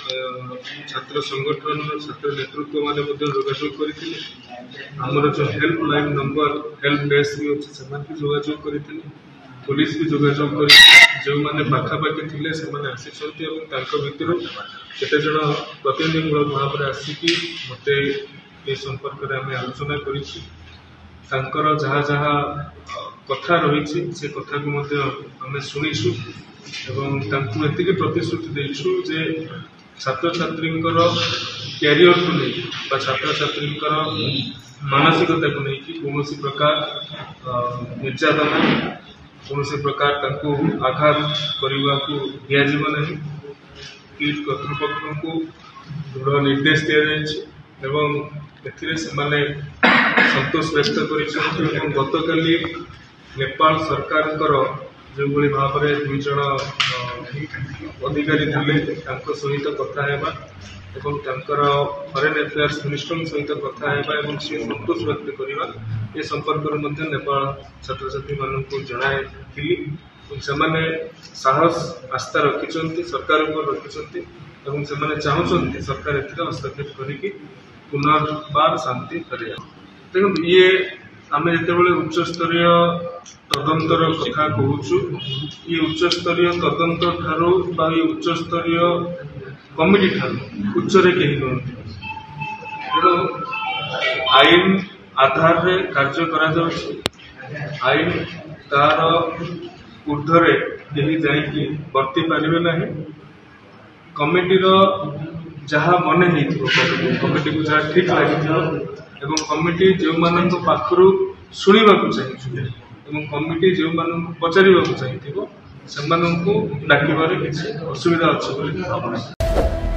छात्र संगठन छात्र नेतृत्व माने जोगाजोग करते आमर जो हेल्पलाइन नंबर हेल्प डेस्क भी अच्छे से जोगाजोग करते पुलिस भी जोगाजोग कर जो मैंने पाखापाखि थे से भितर केते जन प्रतिनिधिमूलक भाव में आसिकी मत ये संपर्क में आम आलोचना कर जहाँ जहाँ कथा रही से कथा को आम शुणीचु एवं एति प्रतिश्रुति देचु जे छात्र छात्री कैरियर को नहीं छात्र छात्री मानसिकता को लेकिन कौन प्रकार निर्यातना कौन प्रकार आघात करने को दिज्व नहीं किट कर्तृपक्ष को दृढ़ निर्देश दि जाए संतोष व्यक्त कर गतकाली नेपाल सरकार जो भाव में दुई जन अधिकारी थे सहित कथा फॉरेन अफेयर्स मिनिस्टर सहित कथा सी संतोष व्यक्त करवा ये संपर्क में नेपाल छात्र छात्री मानक जनाई से साहस आस्था रखिंट सरकार रखिंट चाहते सरकार ए हस्तक्षेप करके पुनर्बार शांति करें देखो ये आम जो उच्च स्तरीय तदंतर कथा कहूँ ये उच्च स्तरीय तदंत ठारू उच्च स्तरीय कमिटी ठारू उच्चरे कहीं नुहति तेणु आईन आधार रे कार्य करा आईन तार ऊर्धरे कहीं जाइए वर्ती पारे ना कमिटीर जहाँ मन कमिटी को जहाँ ठीक लगी एवं कमिटी जो मान पाखु शुणा चाहिए कमिटी जो मान पचार चाहिए से डाक किसी असुविधा अच्छी।